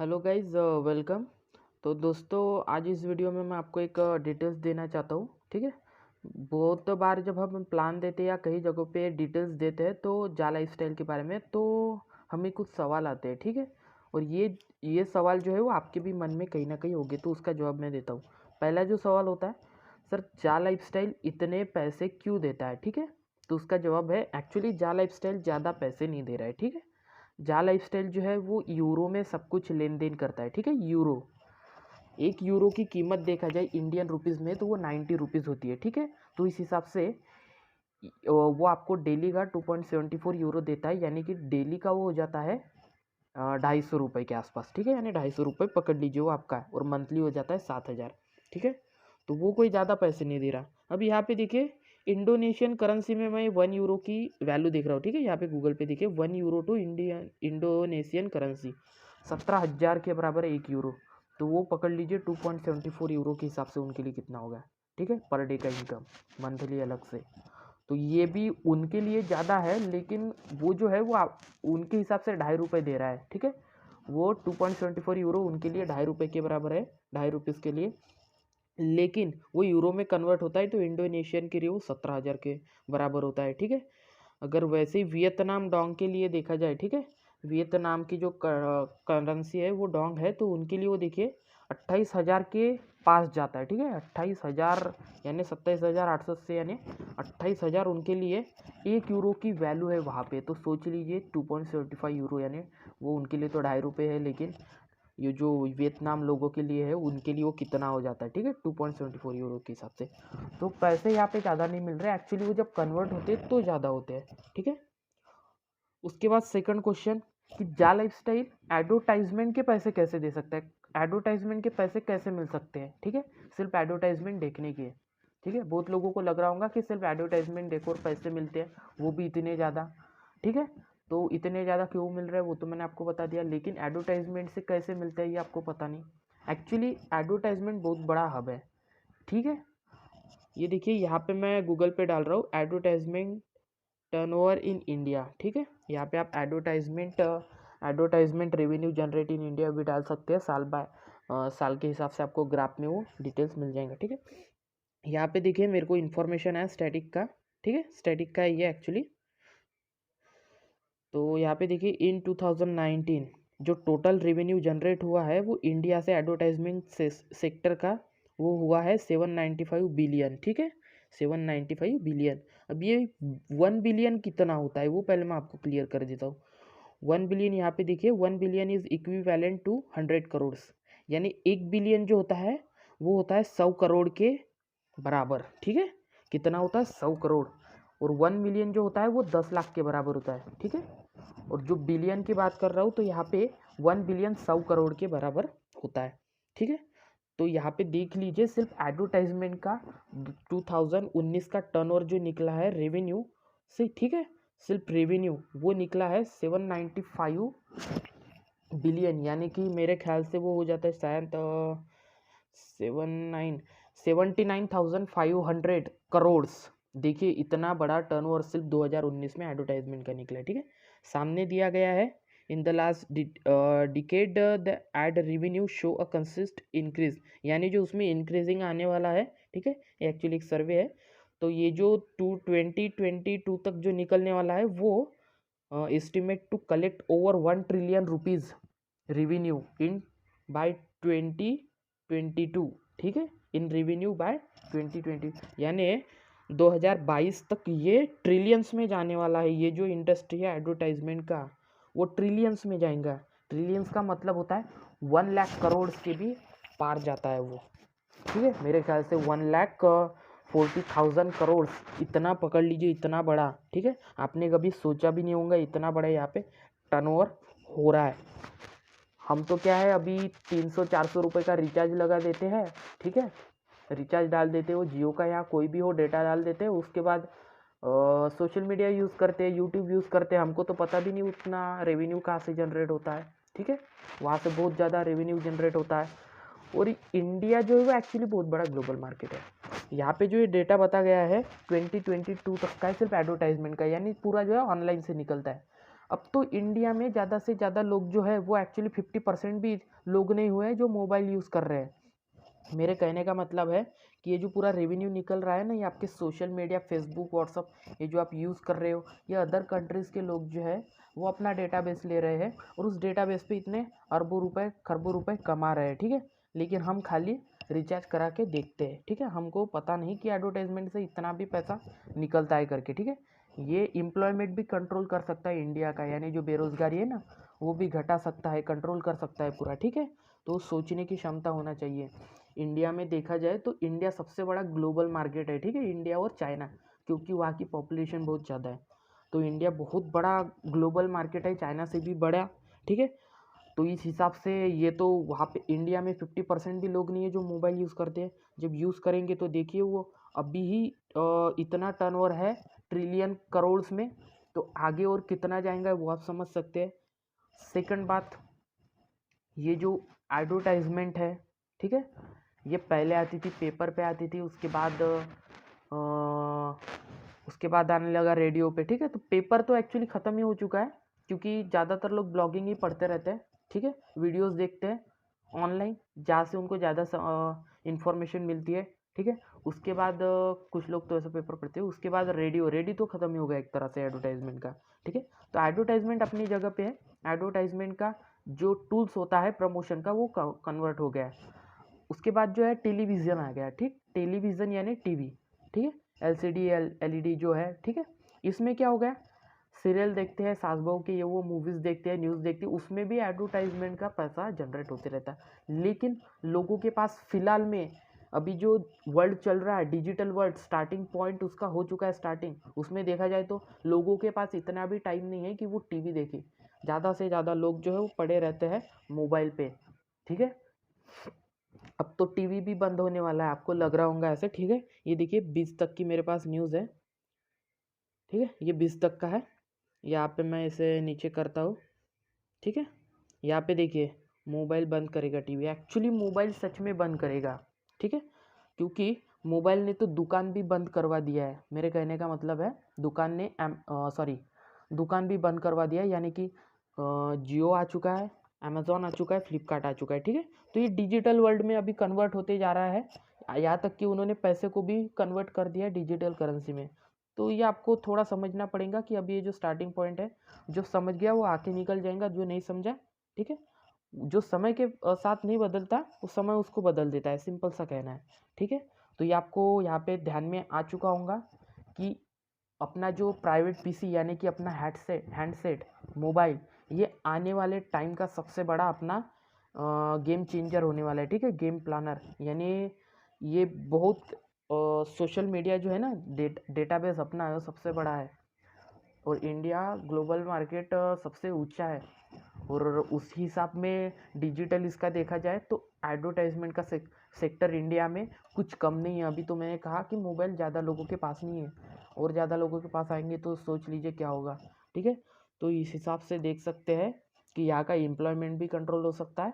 Hello guys, welcome. तो दोस्तों, आज इस वीडियो में मैं आपको एक डिटेल्स देना चाहता हूँ। ठीक है। बहुत बार जब हम प्लान देते हैं या कई जगहों पे डिटेल्स देते हैं तो जा लाइफस्टाइल के बारे में, तो हमें कुछ सवाल आते हैं। ठीक है। और ये सवाल जो है वो आपके भी मन में कहीं ना कहीं होंगे, तो उसका जवाब मैं देता हूँ। पहला जो सवाल होता है, सर जा लाइफस्टाइल इतने पैसे क्यों देता है। ठीक है। तो उसका जवाब है, एक्चुअली जा लाइफस्टाइल ज़्यादा पैसे नहीं दे रहा है। ठीक है। जा लाइफस्टाइल जो है वो यूरो में सब कुछ लेन देन करता है। ठीक है। यूरो, एक यूरो की कीमत देखा जाए इंडियन रुपीज़ में तो वो 90 रुपीज़ होती है। ठीक है। तो इस हिसाब से वो आपको डेली का 2.74 यूरो देता है, यानी कि डेली का वो हो जाता है 250 रुपये के आसपास। ठीक है। यानी 250 रुपये पकड़ लीजिए वो आपका है, और मंथली हो जाता है 7,000। ठीक है। तो वो कोई ज़्यादा पैसे नहीं दे रहा। अब यहाँ पे देखिए, इंडोनेशियन करेंसी में मैं 1 यूरो की वैल्यू देख रहा हूँ। ठीक है। यहाँ पे गूगल पे देखिए, 1 यूरो टू इंडोनेशियन करेंसी 17,000 के बराबर है 1 यूरो। तो वो पकड़ लीजिए 2.74 यूरो के हिसाब से उनके लिए कितना होगा। ठीक है। पर डे का इनकम मंथली अलग से। तो ये भी उनके लिए ज़्यादा है, लेकिन वो जो है वो उनके हिसाब से 2.5 रुपये दे रहा है। ठीक है। वो 2.74 यूरो उनके लिए 2.5 रुपये के बराबर है, 2.5 रुपीज़ के लिए। लेकिन वो यूरो में कन्वर्ट होता है तो इंडोनेशियन के लिए वो 17,000 के बराबर होता है। ठीक है। अगर वैसे ही वियतनाम डोंग के लिए देखा जाए, ठीक है, वियतनाम की जो करेंसी है वो डोंग है, तो उनके लिए वो देखिए 28,000 के पास जाता है। ठीक है। 28,000 यानी 27,800 से, यानी 28,000 उनके लिए 1 यूरो की वैल्यू है वहाँ पे। तो सोच लीजिए 2.75 यूरो, यानी वो उनके लिए तो 2.5 रुपये है, लेकिन ये जो वियतनाम लोगों के लिए है उनके लिए वो कितना हो जाता है। ठीक है। 2.74 यूरो के हिसाब से। तो पैसे यहाँ पे ज़्यादा नहीं मिल रहे एक्चुअली, वो जब कन्वर्ट होते हैं तो ज़्यादा होते हैं। ठीक है। उसके बाद सेकंड क्वेश्चन, कि जा लाइफस्टाइल एडवर्टाइजमेंट के पैसे कैसे दे सकता है, एडवर्टाइजमेंट के पैसे कैसे मिल सकते हैं। ठीक है। सिर्फ एडवर्टाइजमेंट देखने के। ठीक है। बहुत लोगों को लग रहा होगा कि सिर्फ एडवर्टाइजमेंट देखो और पैसे मिलते हैं, वो भी इतने ज़्यादा। ठीक है। तो इतने ज़्यादा क्यों मिल रहा है वो तो मैंने आपको बता दिया, लेकिन एडवर्टाइजमेंट से कैसे मिलता है ये आपको पता नहीं। एक्चुअली एडवर्टाइजमेंट बहुत बड़ा हब है। ठीक है। ये देखिए, यहाँ पे मैं गूगल पे डाल रहा हूँ एडवर्टाइजमेंट टर्नओवर इन इंडिया। ठीक है। यहाँ पे आप advertisement revenue generate in India भी डाल सकते हैं, साल के हिसाब से आपको ग्राफ में वो डिटेल्स मिल जाएंगे। ठीक है। यहाँ पे देखिए, मेरे को इन्फॉर्मेशन है स्टैटिक का। ठीक है। स्टैटिक का ये एक्चुअली, तो यहाँ पे देखिए इन 2019 जो टोटल रेवेन्यू जनरेट हुआ है वो इंडिया से एडवर्टाइजमेंट सेक्टर का वो हुआ है 795 बिलियन। ठीक है। 795 बिलियन। अब ये 1 बिलियन कितना होता है वो पहले मैं आपको क्लियर कर देता हूँ। 1 बिलियन, यहाँ पे देखिए 1 billion is equivalent to 100 crore. यानी 1 बिलियन जो होता है वो होता है 100 करोड़ के बराबर। ठीक है। कितना होता है 100 करोड़। और 1 मिलियन जो होता है वो 10 लाख के बराबर होता है। ठीक है। और जो बिलियन की बात कर रहा हूँ तो यहाँ पे 1 बिलियन 100 करोड़ के बराबर होता है। ठीक है। तो यहाँ पे देख लीजिए, सिर्फ एडवर्टाइजमेंट का 2019 का टर्नओवर जो निकला है रेवेन्यू से, ठीक है, सिर्फ रेवेन्यू वो निकला है 795 बिलियन, यानी कि मेरे ख्याल से वो हो जाता है शायद 79,500 करोड़। देखिए इतना बड़ा टर्नओवर सिर्फ 2019 में एडवर्टाइजमेंट का निकला है। ठीक है। सामने दिया गया है, in the last decade the ad revenue show a consist increase, यानी जो उसमें इंक्रीजिंग आने वाला है। ठीक है। ये एक्चुअली एक सर्वे है। तो ये जो 2022 तक जो निकलने वाला है वो estimate to collect over 1 trillion rupees revenue in by 2022। ठीक है। इन रेवेन्यू बाय 2020, यानी 2022 तक ये ट्रिलियंस में जाने वाला है। ये जो इंडस्ट्री है एडवर्टाइजमेंट का वो ट्रिलियंस में जाएगा। ट्रिलियंस का मतलब होता है 1 लाख करोड़ के भी पार जाता है वो। ठीक है। मेरे ख्याल से 1,40,000 करोड़, इतना पकड़ लीजिए, इतना बड़ा। ठीक है। आपने कभी सोचा भी नहीं होगा इतना बड़ा यहाँ पे टर्नओवर हो रहा है। हम तो क्या है, अभी 300-400 रुपये का रिचार्ज लगा देते हैं। ठीक है। रिचार्ज डाल देते हो जियो का या कोई भी हो, डेटा डाल देते हैं, उसके बाद सोशल मीडिया यूज़ करते हैं, यूट्यूब यूज़ करते हैं। हमको तो पता भी नहीं उतना रेवेन्यू कहाँ से जनरेट होता है। ठीक है। वहाँ से बहुत ज़्यादा रेवेन्यू जनरेट होता है। और इंडिया जो है वो एक्चुअली बहुत बड़ा ग्लोबल मार्केट है। यहाँ पे जो ये डेटा बता गया है 2022 तक का है सिर्फ एडवर्टाइजमेंट का, यानी पूरा जो है ऑनलाइन से निकलता है। अब तो इंडिया में ज़्यादा से ज़्यादा लोग जो है वो एक्चुअली 50% भी लोग नहीं हुए हैं जो मोबाइल यूज़ कर रहे हैं। मेरे कहने का मतलब है कि ये जो पूरा रेवेन्यू निकल रहा है ना, ये आपके सोशल मीडिया, फेसबुक, व्हाट्सअप, ये जो आप यूज़ कर रहे हो, ये अदर कंट्रीज़ के लोग जो है वो अपना डेटाबेस ले रहे हैं और उस डेटाबेस पे इतने अरबों रुपए, खरबों रुपए कमा रहे हैं, ठीक है। लेकिन हम खाली रिचार्ज करा के देखते हैं, ठीक है। हमको पता नहीं कि एडवर्टाइजमेंट से इतना भी पैसा निकलता है करके, ठीक है। ये एम्प्लॉयमेंट भी कंट्रोल कर सकता है इंडिया का, यानी जो बेरोजगारी है ना वो भी घटा सकता है, कंट्रोल कर सकता है पूरा, ठीक है। तो सोचने की क्षमता होना चाहिए। इंडिया में देखा जाए तो इंडिया सबसे बड़ा ग्लोबल मार्केट है, ठीक है, इंडिया और चाइना, क्योंकि वहाँ की पॉपुलेशन बहुत ज़्यादा है। तो इंडिया बहुत बड़ा ग्लोबल मार्केट है, चाइना से भी बड़ा, ठीक है। तो इस हिसाब से ये तो वहाँ पे इंडिया में 50% भी लोग नहीं है जो मोबाइल यूज़ करते हैं। जब यूज़ करेंगे तो देखिए वो अभी ही इतना टर्नओवर है ट्रिलियन करोड़ में, तो आगे और कितना जाएगा वो आप समझ सकते हैं। सेकंड बात, ये जो एडवर्टाइजमेंट है, ठीक है, ये पहले आती थी पेपर पे आती थी, उसके बाद आने लगा रेडियो पे, ठीक है। तो पेपर तो एक्चुअली ख़त्म ही हो चुका है, क्योंकि ज़्यादातर लोग ब्लॉगिंग ही पढ़ते रहते हैं, ठीक है, वीडियोस देखते हैं ऑनलाइन, जहाँ से उनको ज़्यादा इंफॉर्मेशन मिलती है, ठीक है। उसके बाद कुछ लोग तो ऐसा पेपर पढ़ते हैं, उसके बाद रेडियो, रेडियो तो ख़त्म ही हो गया एक तरह से एडवर्टाइजमेंट का, ठीक है। तो एडवर्टाइजमेंट अपनी जगह पे है, एडवर्टाइजमेंट का जो टूल्स होता है प्रमोशन का वो कन्वर्ट हो गया है। उसके बाद जो है टेलीविज़न आ गया, ठीक, टेलीविज़न यानी टीवी, ठीक है, एलसीडी एलईडी जो है, ठीक है। इसमें क्या हो गया, सीरियल देखते हैं, सास बहू के ये वो मूवीज़ देखते हैं, न्यूज़ देखते हैं, उसमें भी एडवर्टाइजमेंट का पैसा जनरेट होते रहता है। लेकिन लोगों के पास फ़िलहाल में अभी जो वर्ल्ड चल रहा है, डिजिटल वर्ल्ड, स्टार्टिंग पॉइंट उसका हो चुका है स्टार्टिंग, उसमें देखा जाए तो लोगों के पास इतना भी टाइम नहीं है कि वो टीवी देखे। ज़्यादा से ज़्यादा लोग जो है वो पड़े रहते हैं मोबाइल पे, ठीक है। अब तो टीवी भी बंद होने वाला है, आपको लग रहा होगा ऐसे, ठीक है। ये देखिए 20 तक की मेरे पास न्यूज़ है, ठीक है, ये 20 तक का है। यहाँ पे मैं इसे नीचे करता हूँ, ठीक है। यहाँ पे देखिए मोबाइल बंद करेगा टीवी, एक्चुअली मोबाइल सच में बंद करेगा, ठीक है, क्योंकि मोबाइल ने तो दुकान भी बंद करवा दिया है। मेरे कहने का मतलब है दुकान ने दुकान भी बंद करवा दिया है, यानी कि जियो आ चुका है, अमेज़ॉन आ चुका है, फ्लिपकार्ट आ चुका है, ठीक है। तो ये डिजिटल वर्ल्ड में अभी कन्वर्ट होते जा रहा है, यहाँ तक कि उन्होंने पैसे को भी कन्वर्ट कर दिया है डिजिटल करेंसी में। तो ये आपको थोड़ा समझना पड़ेगा कि अभी ये जो स्टार्टिंग पॉइंट है, जो समझ गया वो आके निकल जाएगा, जो नहीं समझा, ठीक है, जो समय के साथ नहीं बदलता वो समय उसको बदल देता है, सिंपल सा कहना है, ठीक है। तो ये आपको यहाँ पे ध्यान में आ चुका होगा कि अपना जो प्राइवेट पीसी यानी कि अपना हैंडसेट मोबाइल, ये आने वाले टाइम का सबसे बड़ा अपना गेम चेंजर होने वाला है, ठीक है, गेम प्लानर। यानी ये बहुत सोशल मीडिया जो है ना, डेटाबेस अपना है वो सबसे बड़ा है, और इंडिया ग्लोबल मार्केट सबसे ऊंचा है, और उस हिसाब में डिजिटल इसका देखा जाए तो एडवर्टाइजमेंट का सेक्टर इंडिया में कुछ कम नहीं है। अभी तो मैंने कहा कि मोबाइल ज़्यादा लोगों के पास नहीं है, और ज़्यादा लोगों के पास आएंगे तो सोच लीजिए क्या होगा, ठीक है। तो इस हिसाब से देख सकते हैं कि यहाँ का एम्प्लॉयमेंट भी कंट्रोल हो सकता है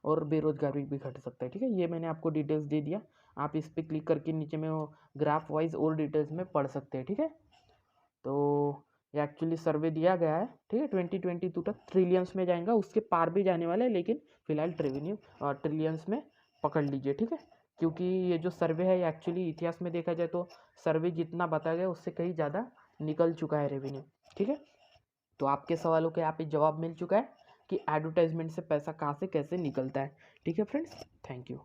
और बेरोजगारी भी घट सकता है, ठीक है। ये मैंने आपको डिटेल्स दे दिया, आप इस पर क्लिक करके नीचे में वो ग्राफ वाइज और डिटेल्स में पढ़ सकते हैं, ठीक है। तो ये एक्चुअली सर्वे दिया गया है, ठीक है, 2022 तक ट्रिलियंस में जाएगा, उसके पार भी जाने वाला है, लेकिन फिलहाल ट्रिलियंस में पकड़ लीजिए, ठीक है। क्योंकि ये जो सर्वे है एक्चुअली इतिहास में देखा जाए तो सर्वे जितना बताया गया उससे कहीं ज़्यादा निकल चुका है रेवेन्यू, ठीक है। तो आपके सवालों के यहाँ पे जवाब मिल चुका है कि एडवर्टाइजमेंट से पैसा कहाँ से कैसे निकलता है, ठीक है फ्रेंड्स, थैंक यू।